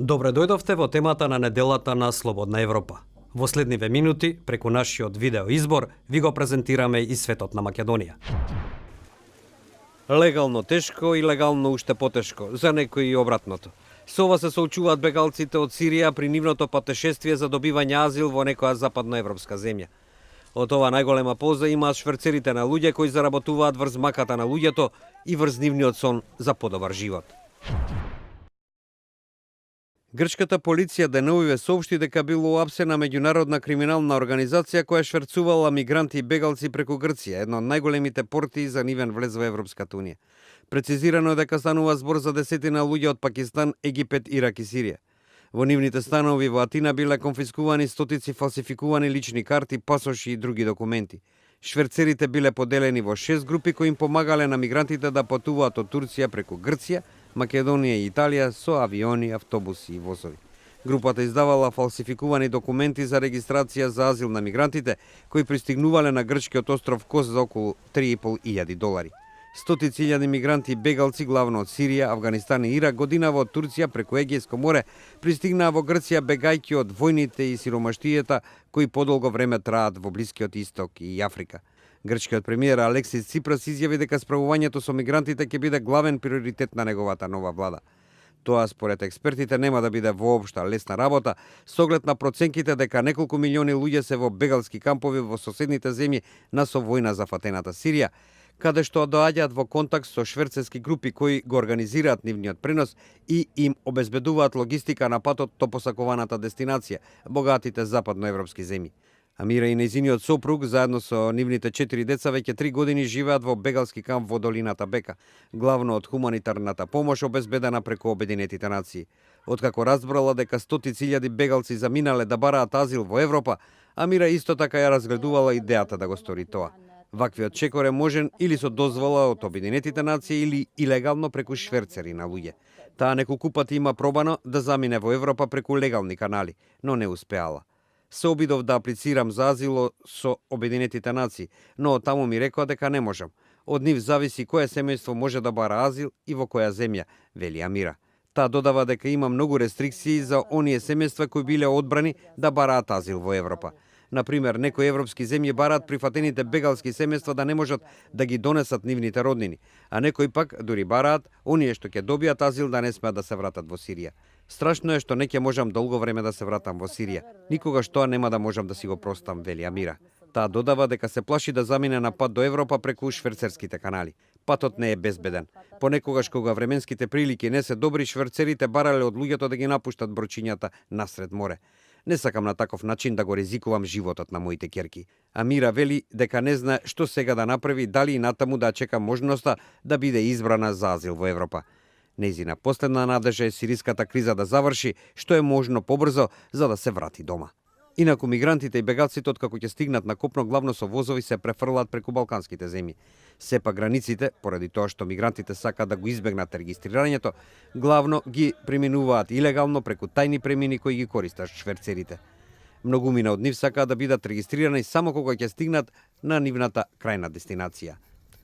Добре дојдовте во темата на неделата на Слободна Европа. Во следниве минути, преку нашиот видео избор, ви го презентираме и светот на Македонија. Легално тешко и легално уште потешко, за некои и обратното. Со ова се соочуваат бегалците од Сирија при нивното патешествие за добивање азил во некоја западноевропска земја. Од ова најголема полза имаат шверцерите на луѓе кои заработуваат врз маката на луѓето и врз нивниот сон за подобар живот. Грчката полиција деновиве соопшти дека било уапсена меѓународна криминална организација која шверцувала мигранти и бегалци преку Грција, едно од најголемите порти за нивен влез во Европската унија. Прецизирано е дека станува збор за десетина луѓе од Пакистан, Египет, Ирак и Сирија. Во нивните станови во Атина биле конфискувани стотици фалсификувани лични карти, пасоши и други документи. Шверцерите биле поделени во 6 групи кои им помагале на мигрантите да патуваат од Турција преку Грција, Македонија и Италија со авиони, автобуси и возови. Групата издавала фалсификувани документи за регистрација за азил на мигрантите кои пристигнувале на грчкиот остров Кос за околу $3.500. Стотици илјади мигранти и бегалци, главно од Сирија, Авганистан и Ирак, годинава од Турција преку Егејско море пристигнаа во Грција бегајќи од војните и сиромаштијата кои подолго време траат во Блискиот Исток и Африка. Грчкиот премиер Алексис Ципрас изјави дека справувањето со мигрантите ќе биде главен приоритет на неговата нова влада. Тоа според експертите нема да биде воопшто лесна работа, со оглед на проценките дека неколку милиони луѓе се во бегалски кампови во соседните земји на со војна зафатената Сирија, каде што доаѓаат во контакт со шверцерски групи кои го организираат нивниот пренос и им обезбедуваат логистика на патот до посакуваната дестинација, богатите западноевропски земји. Амира и нејзиниот сопруг, заедно со нивните 4 деца, веќе 3 години живеат во бегалски камп во долината Бека, главно од хуманитарната помош обезбедена преку Обединетите нации. Откако разбрала дека стотици илјади бегалци заминале да бараат азил во Европа, Амира исто така ја разгледувала идејата да го стори тоа. Ваквиот чекор е можен или со дозвола од Обединетите нации или илегално преку шверцери на луѓе. Таа неколку пати има пробано да замине во Европа преку легални канали, но не успеала. Се обидов да аплицирам за азило со Обединетите нации, но од таму ми рекоа дека не можам. Од нив зависи кое семејство може да бара азил и во која земја, вели Амира. Таа додава дека има многу рестрикции за оние семејства кои биле одбрани да бараат азил во Европа. Например, некои европски земји бараат прифатените бегалски семејства да не можат да ги донесат нивните роднини, а некои пак дури бараат оние што ќе добијат азил да не смеат да се вратат во Сирија. Страшно е што не ќе можам долго време да се вратам во Сирија. Никогаш тоа нема да можам да си го простам, вели Амира. Таа додава дека се плаши да замине на пат до Европа преку шверцерските канали. Патот не е безбеден. Понекогаш кога временските прилики не се добри, шверцерите барале од луѓето да ги напуштат брочињата насред море. Не сакам на таков начин да го ризикувам животот на моите ќерки. Амира вели дека не знае што сега да направи, дали и натаму да чека можноста да биде избрана за азил во Европа. Нејзина последна надежа е сириската криза да заврши што е можно побрзо за да се врати дома. Инаку мигрантите и бегалците откако ќе стигнат на копно главно со возови се префрлаат преку балканските земји. Сепак границите, поради тоа што мигрантите сакаат да го избегнат регистрирањето, главно ги преминуваат илегално преку тајни премини кои ги користат шверцерите. Многумина од нив сакаат да бидат регистрирани само кога ќе стигнат на нивната крајна дестинација.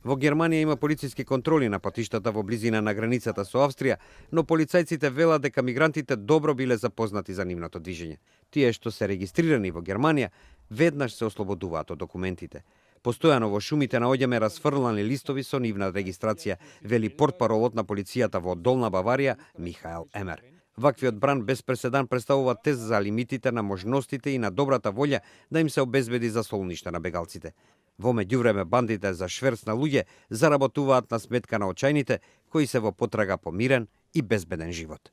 Во Германија има полициски контроли на патиштата во близина на границата со Австрија, но полицајците велат дека мигрантите добро биле запознати за нивното движење. Тие што се регистрирани во Германија веднаш се ослободуваат од документите. Постојано во шумите наоѓаме расфрлани листови со нивна регистрација, вели портпаролот на полицијата во Долна Баварија Михаел Емер. Ваквиот бран без преседан представува тест за лимитите на можностите и на добрата волја да им се обезбеди за солништа на бегалците. Во меѓувреме бандите за шверц на луѓе заработуваат на сметка на очајните кои се во потрага по мирен и безбеден живот.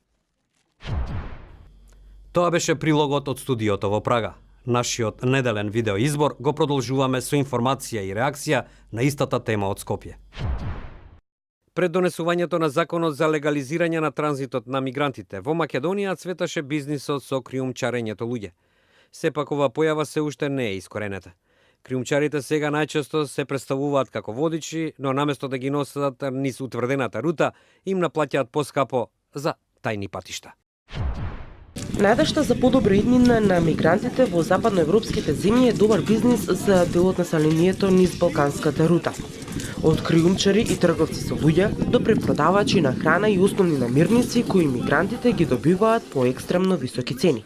Тоа беше прилогот од студиото во Прага. Нашиот неделен видео избор го продолжуваме со информација и реакција на истата тема од Скопје. Пред донесувањето на законот за легализирање на транзитот на мигрантите, во Македонија цветаше бизнисот со криумчарењето луѓе. Сепак ова појава се уште не е искоренета. Криумчарите сега најчесто се представуваат како водичи, но наместо да ги носат низ утврдената рута, им наплаќаат поскапо за тајни патишта. Надежта за подобро иднина на мигрантите во западноевропските земји е добар бизнис за дел од населението низ Балканската рута. Од криумчари и трговци со луѓе до препродавачи на храна и основни намирници кои мигрантите ги добиваат по екстремно високи цени.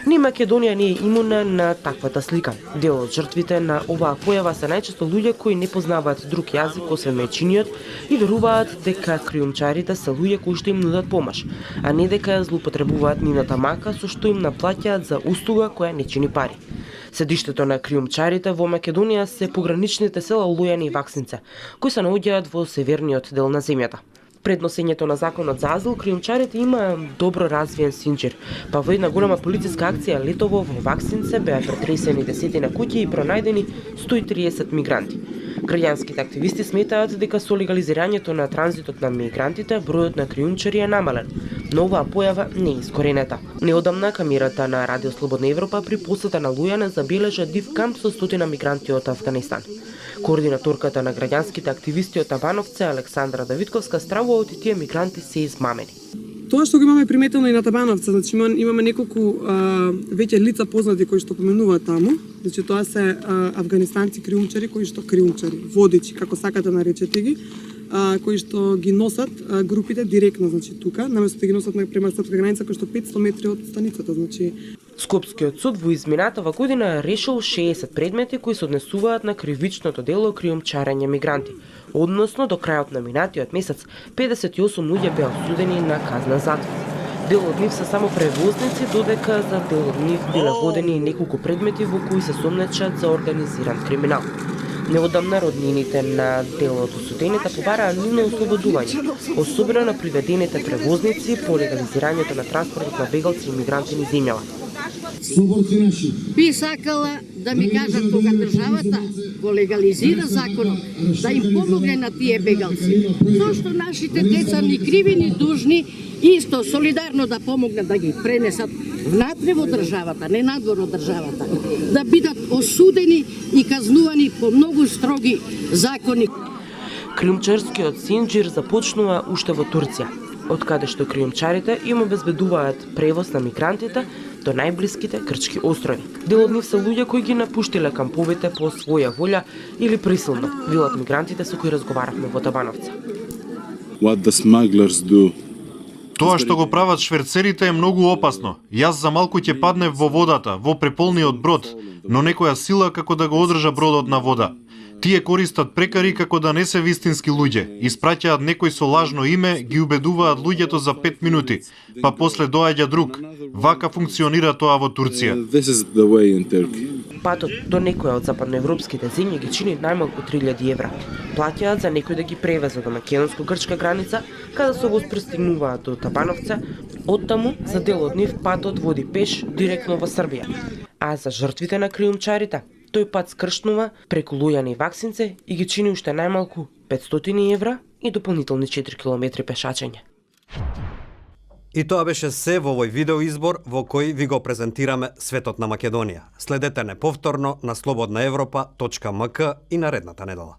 Ни Македонија не е имуна на таквата слика. Дел од жртвите на оваа појава се најчесто луѓе кои не познаваат друг јазик освен мајчиниот и веруваат дека криумчарите се луѓе кои што им нудат помош, а не дека ја злоупотребуваат нивната мака со што им наплаќаат за услуга која не чини пари. Седиштето на криумчарите во Македонија се пограничните села Лујане и Ваксинце, кои се наоѓаат во северниот дел на земјата. Пред носењето на законот за азил, криумчарите има добро развиен синџир, па во една голема полициска акција летово во Ваксинце беа претресени десетина куќи и пронајдени 130 мигранти. Граѓанските активисти сметаат дека со легализирањето на транзитот на мигрантите бројот на криумчари е намален, но оваа појава не е искоренета. Неодамна камерата на Радио Слободна Европа при посета на Лујане забележа див камп со стотина мигранти од Авганистан. Координаторката на граѓанските активисти од Табановце, Александра Давидковска, стравува од тие мигранти се измамени. Тоа што го имаме приметено и на Табановце, значи имаме неколку веќе лица познати кои што поменуваат таму. Значи тоа се авганистанци криумчари кои што водичи, како сакате наречете ги, кои што ги носат групите директно, значи тука, наместо да ги носат према српска граница кој што 500 метри од станицата, значи. Скопскиот суд во изминатава година решил 60 предмети кои се однесуваат на кривичното дело криумчарење мигранти. Односно, до крајот на минатиот месец, 58 луѓе беа осудени на казна затвор. Дел од нив се само превозници, додека за дел од нив биле водени и неколку предмети во кои се сомнечат за организиран криминал. Неодамна роднините на дел од осудените побараа нивно ослободување, особено на приведените превозници по легализирањето на транспортот на бегалци и мигранти низ земјава. Би сакала да ми кажат кога државата го легализира законот, да им помогне на тие бегалци. Зошто нашите деца ни криви ни дужни, исто солидарно да помогнат да ги пренесат внатре во државата, не надвор од државата, да бидат осудени и казнувани по многу строги закони. Криумчарскиот синџир започнува уште во Турција, од каде што криумчарите им обезбедуваат превоз на мигрантите до најблиските грчки острови. Дел од нив се луѓе кои ги напуштиле камповите по своја волја или присилно, велат мигрантите со кои разговаравме во Табановце. What the smugglers do. Тоа што го прават шверцерите е многу опасно. Јас за малку ќе паднев во водата, во преполниот брод, но некоја сила како да го одржа бродот на вода. Тие користат прекари како да не се вистински луѓе, испраќаат некој со лажно име, ги убедуваат луѓето за 5 минути, па после доаѓа друг. Вака функционира тоа во Турција. Патот до некоја од западноевропските земји ги чини најмалку 3000 евра. Плаќаат за некој да ги превезе до македонско-грчка граница, каде се воспристигнуваат до Табановце, оттаму за дел од нив патот води пеш директно во Србија. А за жртвите на криумчарите, тој пат скршнува преку Лујане и Ваксинце и ги чини уште најмалку 500 евра и дополнителни 4 километри пешачење. И тоа беше се во овој видеоизбор во кој ви го презентираме светот на Македонија. Следете не повторно на slobodnaevropa.mk и наредната недела.